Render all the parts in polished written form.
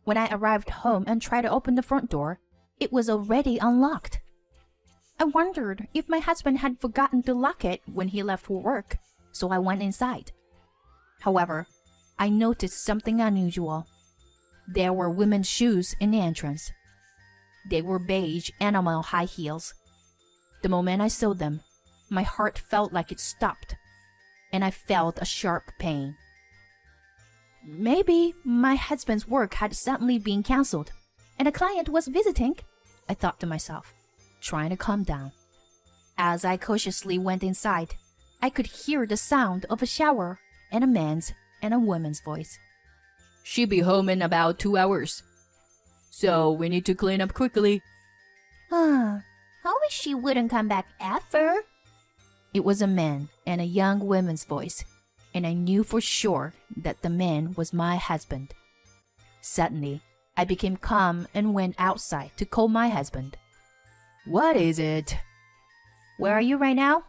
When I arrived home and tried to open the front door, it was already unlocked. I wondered if my husband had forgotten to lock it when he left for work, so I went inside. However, I noticed something unusual. There were women's shoes in the entrance. They were beige enamel high heels. The moment I saw them, my heart felt like it stopped, and I felt a sharp pain. Maybe my husband's work had suddenly been cancelled, and a client was visiting, I thought to myself, trying to calm down. As I cautiously went inside, I could hear the sound of a shower and a man's and a woman's voice. "She'll be home in about 2 hours. So we need to clean up quickly." I wish she wouldn't come back ever. It was a man and a young woman's voice, and I knew for sure that the man was my husband. Suddenly, I became calm and went outside to call my husband. "What is it?" "Where are you right now?"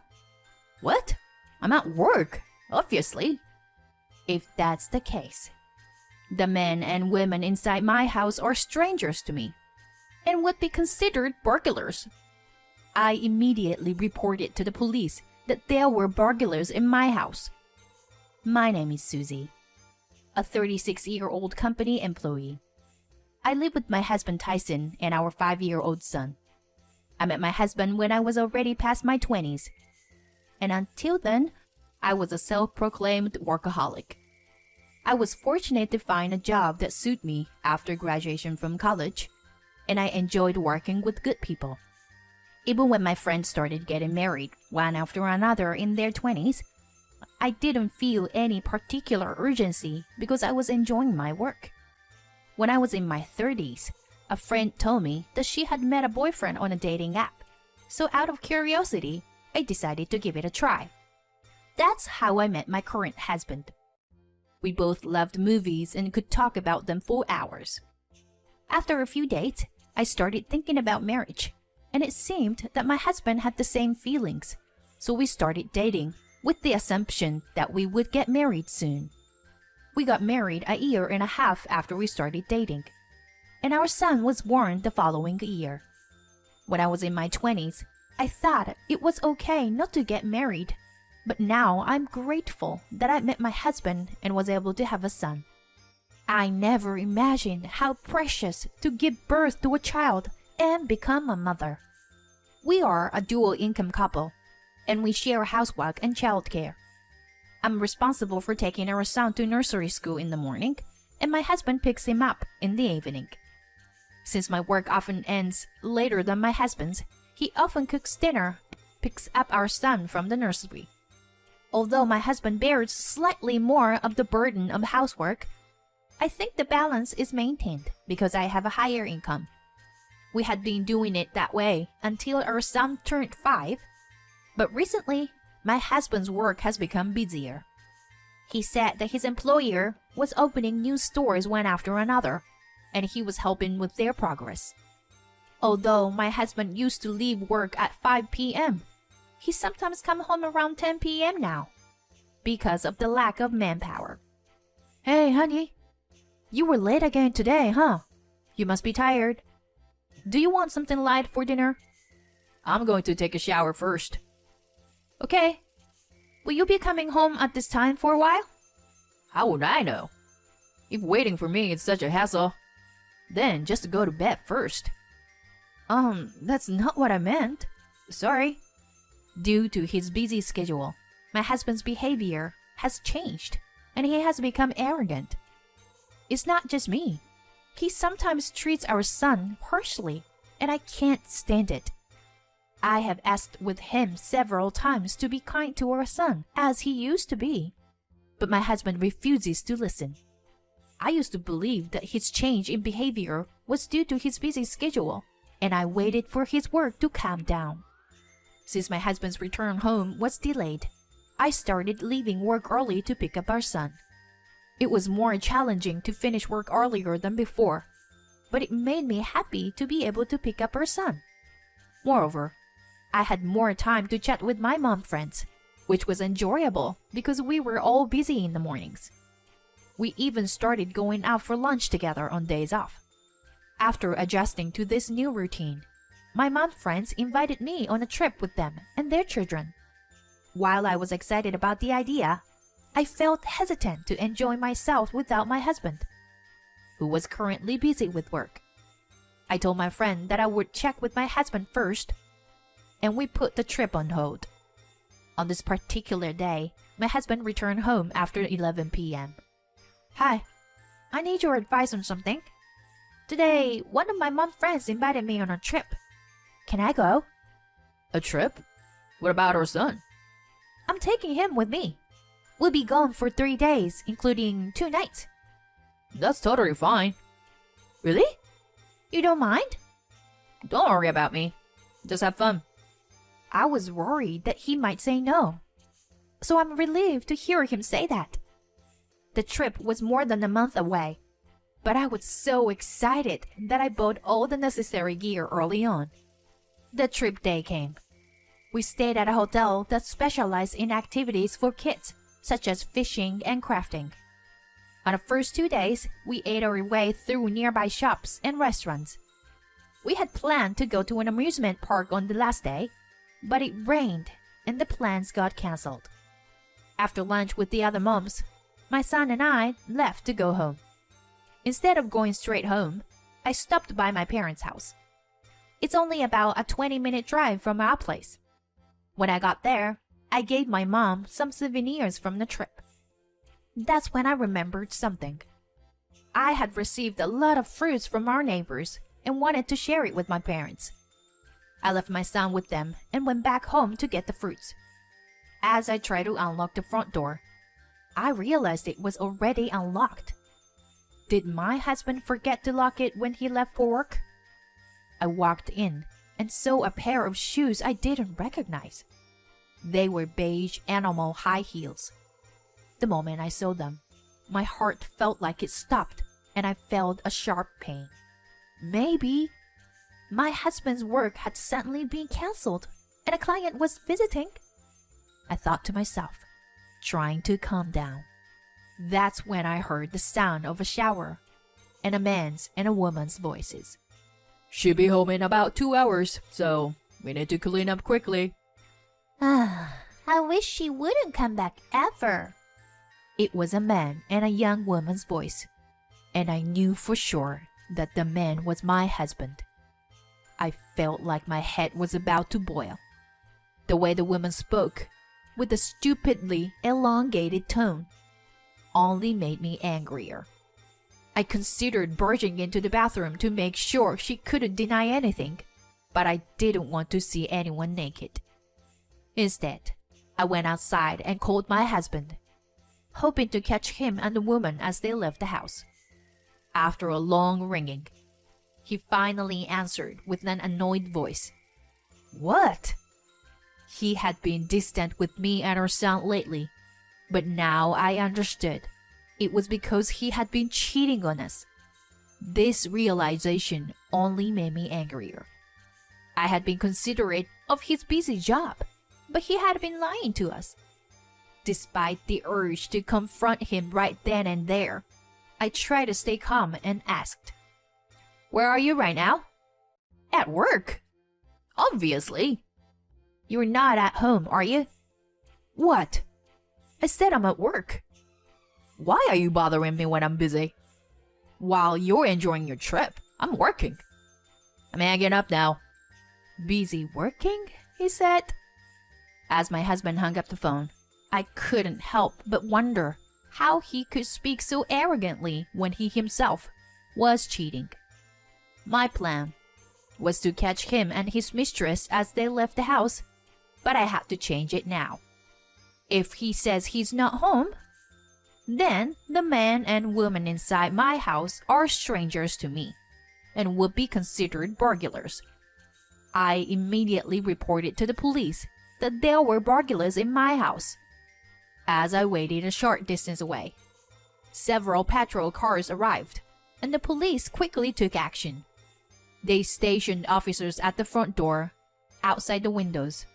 "What? I'm at work, obviously." If that's the case, the men and women inside my house are strangers to me and would be considered burglars. I immediately reported to the police that there were burglars in my house. My name is Susie, a 36-year-old company employee. I live with my husband Tyson and our 5-year-old son. I met my husband when I was already past my 20s, and until then, I was a self-proclaimed workaholic. I was fortunate to find a job that suited me after graduation from college, and I enjoyed working with good people. Even when my friends started getting married, one after another in their 20s, I didn't feel any particular urgency because I was enjoying my work. When I was in my 30s, a friend told me that she had met a boyfriend on a dating app, so out of curiosity, I decided to give it a try. That's how I met my current husband. We both loved movies and could talk about them for hours. After a few dates, I started thinking about marriage, and it seemed that my husband had the same feelings, so we started dating with the assumption that we would get married soon. We got married a year and a half after we started dating, and our son was born the following year. When I was in my 20s, I thought it was okay not to get married, but now I'm grateful that I met my husband and was able to have a son. I never imagined how precious to give birth to a child and become a mother. We are a dual-income couple, and we share housework and childcare. I'm responsible for taking our son to nursery school in the morning, and my husband picks him up in the evening. Since my work often ends later than my husband's, he often cooks dinner, picks up our son from the nursery. Although my husband bears slightly more of the burden of housework, I think the balance is maintained because I have a higher income. We had been doing it that way until our son turned 5, but recently, my husband's work has become busier. He said that his employer was opening new stores one after another, and he was helping with their progress. Although my husband used to leave work at 5 p.m., he sometimes comes home around 10 p.m. now, because of the lack of manpower. "Hey, honey, you were late again today, huh? You must be tired. Do you want something light for dinner?" "I'm going to take a shower first." "Okay. Will you be coming home at this time for a while?" "How would I know? If waiting for me is such a hassle, then just go to bed first." That's not what I meant. Sorry." Due to his busy schedule, my husband's behavior has changed, and he has become arrogant. It's not just me. He sometimes treats our son harshly, and I can't stand it. I have asked with him several times to be kind to our son, as he used to be, but my husband refuses to listen. I used to believe that his change in behavior was due to his busy schedule, and I waited for his work to calm down. Since my husband's return home was delayed, I started leaving work early to pick up our son. It was more challenging to finish work earlier than before, but it made me happy to be able to pick up our son. Moreover, I had more time to chat with my mom friends, which was enjoyable because we were all busy in the mornings. We even started going out for lunch together on days off. After adjusting to this new routine, my mom's friends invited me on a trip with them and their children. While I was excited about the idea, I felt hesitant to enjoy myself without my husband, who was currently busy with work. I told my friend that I would check with my husband first, and we put the trip on hold. On this particular day, my husband returned home after 11 p.m. Hi, I need your advice on something. Today, one of my mom's friends invited me on a trip. Can I go? A trip? What about our son? I'm taking him with me. We'll be gone for 3 days, including 2 nights. That's totally fine. Really? You don't mind? Don't worry about me. Just have fun. I was worried that he might say no. So I'm relieved to hear him say that. The trip was more than a month away, but I was so excited that I bought all the necessary gear early on. The trip day came. We stayed at a hotel that specialized in activities for kids, such as fishing and crafting. On the first 2 days, we ate our way through nearby shops and restaurants. We had planned to go to an amusement park on the last day, but it rained and the plans got cancelled. After lunch with the other moms, my son and I left to go home. Instead of going straight home, I stopped by my parents' house. It's only about a 20-minute drive from our place. When I got there, I gave my mom some souvenirs from the trip. That's when I remembered something. I had received a lot of fruits from our neighbors and wanted to share it with my parents. I left my son with them and went back home to get the fruits. As I tried to unlock the front door, I realized it was already unlocked. Did my husband forget to lock it when he left for work? I walked in and saw a pair of shoes I didn't recognize. They were beige animal high heels. The moment I saw them, my heart felt like it stopped and I felt a sharp pain. Maybe my husband's work had suddenly been cancelled and a client was visiting. I thought to myself, trying to calm down. That's when I heard the sound of a shower and a man's and a woman's voices. She'll be home in about 2 hours, so we need to clean up quickly. I wish she wouldn't come back ever. It was a man and a young woman's voice, and I knew for sure that the man was my husband. I felt like my head was about to boil. The way the woman spoke, with a stupidly elongated tone, only made me angrier. I considered barging into the bathroom to make sure she couldn't deny anything, but I didn't want to see anyone naked. Instead, I went outside and called my husband, hoping to catch him and the woman as they left the house. After a long ringing, he finally answered with an annoyed voice. What? He had been distant with me and our son lately, but now I understood. It was because he had been cheating on us. This realization only made me angrier. I had been considerate of his busy job, but he had been lying to us. Despite the urge to confront him right then and there, I tried to stay calm and asked, Where are you right now? At work. Obviously. You're not at home, are you? What? I said I'm at work. Why are you bothering me when I'm busy? While you're enjoying your trip, I'm working. I'm hanging up now. Busy working? He said. As my husband hung up the phone, I couldn't help but wonder how he could speak so arrogantly when he himself was cheating. My plan was to catch him and his mistress as they left the house, but I had to change it now. If he says he's not home, then the man and woman inside my house are strangers to me and would be considered burglars. I immediately reported to the police that there were burglars in my house. As I waited a short distance away, several patrol cars arrived, and the police quickly took action. They stationed officers at the front door, outside the windows,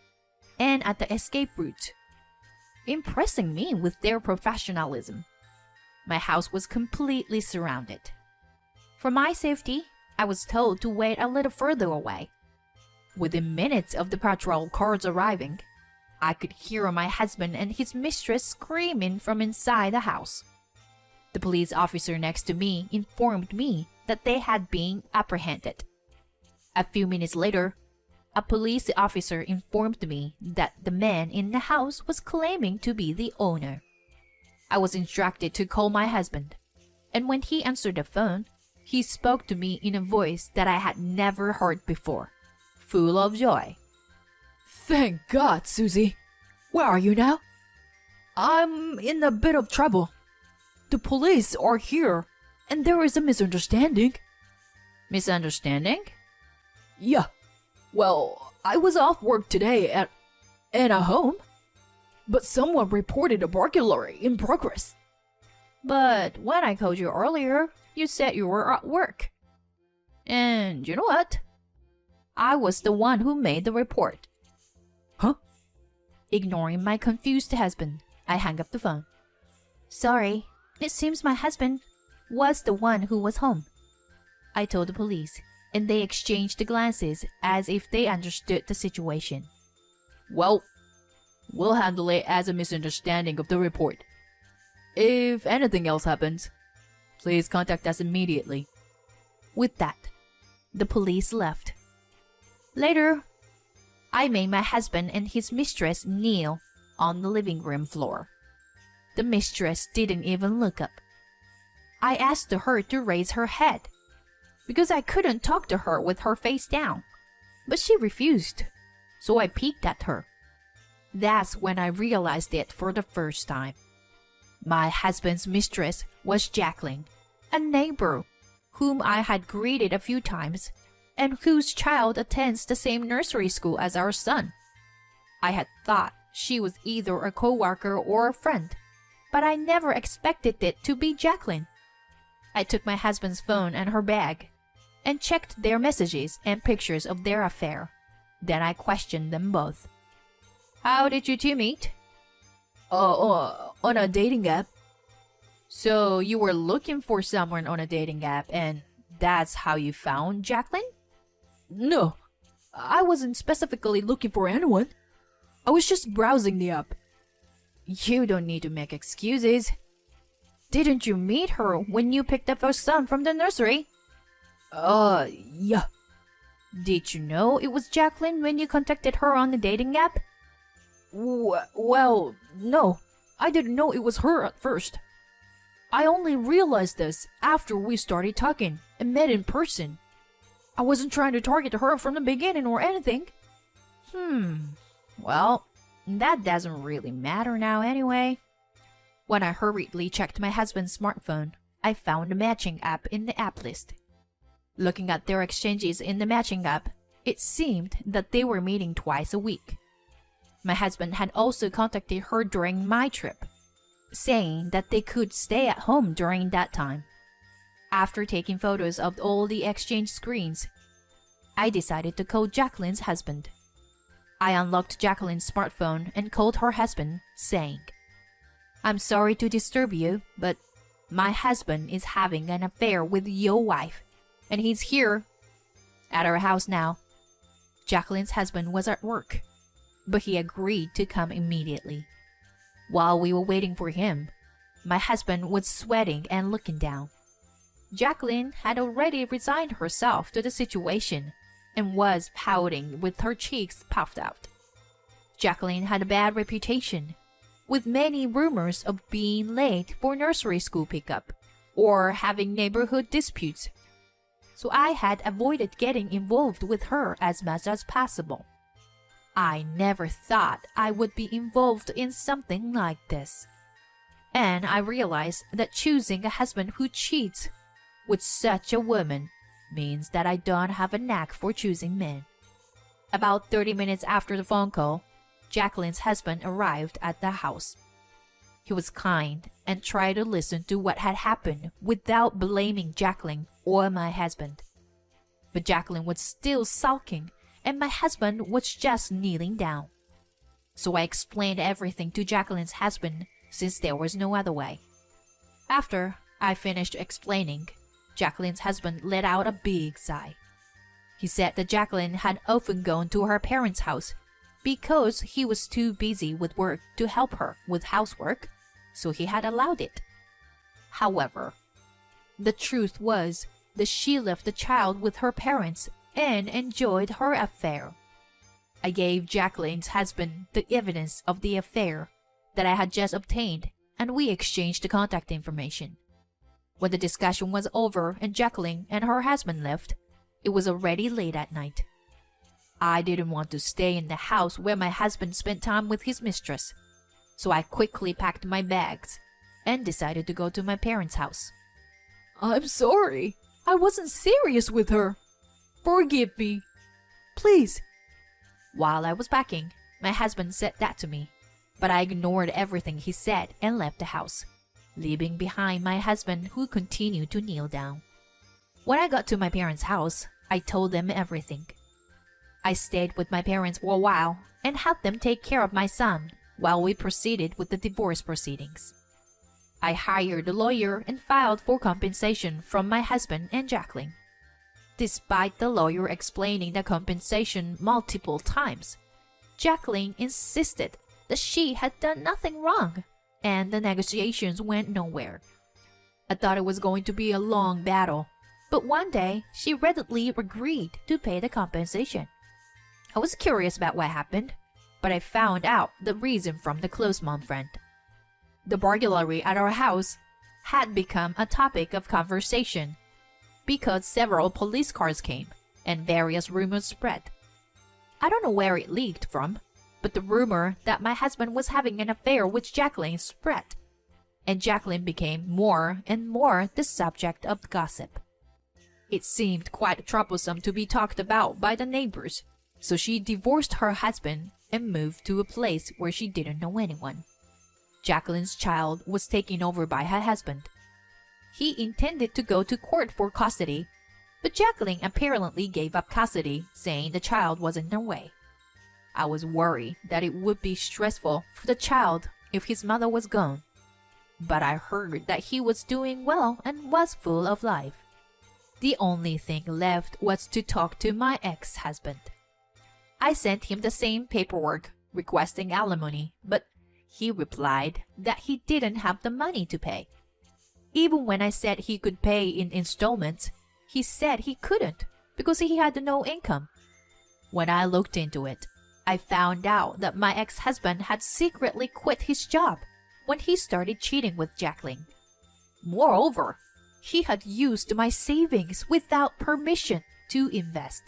and at the escape route, impressing me with their professionalism. My house was completely surrounded. For my safety, I was told to wait a little further away. Within minutes of the patrol cars arriving, I could hear my husband and his mistress screaming from inside the house. The police officer next to me informed me that they had been apprehended. A few minutes later, a police officer informed me that the man in the house was claiming to be the owner. I was instructed to call my husband, and when he answered the phone, he spoke to me in a voice that I had never heard before, full of joy. Thank God, Susie. Where are you now? I'm in a bit of trouble. The police are here, and there is a misunderstanding. Misunderstanding? Yeah. Well, I was off work today at home, but someone reported a burglary in progress. But when I called you earlier, you said you were at work. And you know what? I was the one who made the report. Huh? Ignoring my confused husband, I hung up the phone. Sorry, it seems my husband was the one who was home, I told the police, and they exchanged glances as if they understood the situation. Well, we'll handle it as a misunderstanding of the report. If anything else happens, please contact us immediately. With that, the police left. Later, I made my husband and his mistress kneel on the living room floor. The mistress didn't even look up. I asked her to raise her head, because I couldn't talk to her with her face down, but she refused, so I peeked at her. That's when I realized it for the first time. My husband's mistress was Jacqueline, a neighbor whom I had greeted a few times and whose child attends the same nursery school as our son. I had thought she was either a co-worker or a friend, but I never expected it to be Jacqueline. I took my husband's phone and her bag and checked their messages and pictures of their affair. Then I questioned them both. How did you two meet? On a dating app. So you were looking for someone on a dating app and that's how you found Jacqueline? No, I wasn't specifically looking for anyone. I was just browsing the app. You don't need to make excuses. Didn't you meet her when you picked up our son from the nursery? Yeah. Did you know it was Jacqueline when you contacted her on the dating app? Well, no. I didn't know it was her at first. I only realized this after we started talking and met in person. I wasn't trying to target her from the beginning or anything. Well, that doesn't really matter now anyway. When I hurriedly checked my husband's smartphone, I found a matching app in the app list. Looking at their exchanges in the matching app, it seemed that they were meeting twice a week. My husband had also contacted her during my trip, saying that they could stay at home during that time. After taking photos of all the exchange screens, I decided to call Jacqueline's husband. I unlocked Jacqueline's smartphone and called her husband, saying, I'm sorry to disturb you, but my husband is having an affair with your wife, and he's here at our house now. Jacqueline's husband was at work, but he agreed to come immediately. While we were waiting for him, my husband was sweating and looking down. Jacqueline had already resigned herself to the situation and was pouting with her cheeks puffed out. Jacqueline had a bad reputation, with many rumors of being late for nursery school pickup or having neighborhood disputes, so I had avoided getting involved with her as much as possible. I never thought I would be involved in something like this. And I realized that choosing a husband who cheats with such a woman means that I don't have a knack for choosing men. About 30 minutes after the phone call, Jacqueline's husband arrived at the house. He was kind and tried to listen to what had happened without blaming Jacqueline or my husband. But Jacqueline was still sulking and my husband was just kneeling down. So I explained everything to Jacqueline's husband since there was no other way. After I finished explaining, Jacqueline's husband let out a big sigh. He said that Jacqueline had often gone to her parents' house because he was too busy with work to help her with housework, so he had allowed it. However, the truth was that she left the child with her parents and enjoyed her affair. I gave Jacqueline's husband the evidence of the affair that I had just obtained, and we exchanged the contact information. When the discussion was over and Jacqueline and her husband left, it was already late at night. I didn't want to stay in the house where my husband spent time with his mistress, so I quickly packed my bags and decided to go to my parents' house. I'm sorry. I wasn't serious with her. Forgive me. Please. While I was packing, my husband said that to me, but I ignored everything he said and left the house, leaving behind my husband, who continued to kneel down. When I got to my parents' house, I told them everything. I stayed with my parents for a while and helped them take care of my son while we proceeded with the divorce proceedings. I hired a lawyer and filed for compensation from my husband and Jacqueline. Despite the lawyer explaining the compensation multiple times, Jacqueline insisted that she had done nothing wrong, and the negotiations went nowhere. I thought it was going to be a long battle, but one day she readily agreed to pay the compensation. I was curious about what happened, but I found out the reason from the close mom friend. The burglary at our house had become a topic of conversation because several police cars came and various rumors spread. I don't know where it leaked from, but the rumor that my husband was having an affair with Jacqueline spread, and Jacqueline became more and more the subject of gossip. It seemed quite troublesome to be talked about by the neighbors, so she divorced her husband and moved to a place where she didn't know anyone. Jacqueline's child was taken over by her husband. He intended to go to court for custody, but Jacqueline apparently gave up custody, saying the child was in her way. I was worried that it would be stressful for the child if his mother was gone, but I heard that he was doing well and was full of life. The only thing left was to talk to my ex-husband. I sent him the same paperwork requesting alimony, but he replied that he didn't have the money to pay. Even when I said he could pay in installments, he said he couldn't because he had no income. When I looked into it, I found out that my ex-husband had secretly quit his job when he started cheating with Jacqueline. Moreover, he had used my savings without permission to invest.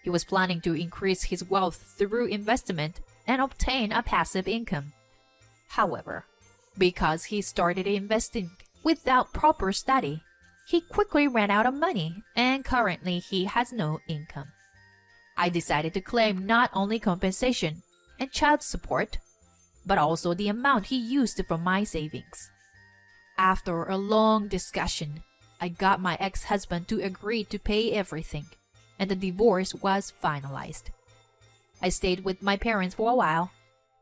He was planning to increase his wealth through investment and obtain a passive income. However, because he started investing without proper study, he quickly ran out of money and currently he has no income. I decided to claim not only compensation and child support, but also the amount he used from my savings. After a long discussion, I got my ex-husband to agree to pay everything, and the divorce was finalized. I stayed with my parents for a while,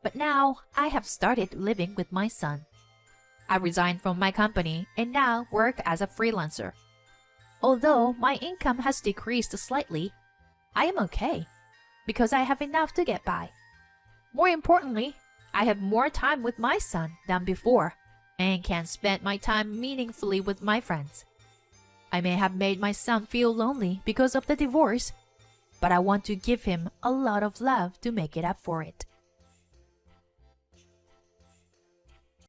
but now I have started living with my son. I resigned from my company and now work as a freelancer. Although my income has decreased slightly, I am okay because I have enough to get by. More importantly, I have more time with my son than before and can spend my time meaningfully with my friends. I may have made my son feel lonely because of the divorce, but I want to give him a lot of love to make it up for it.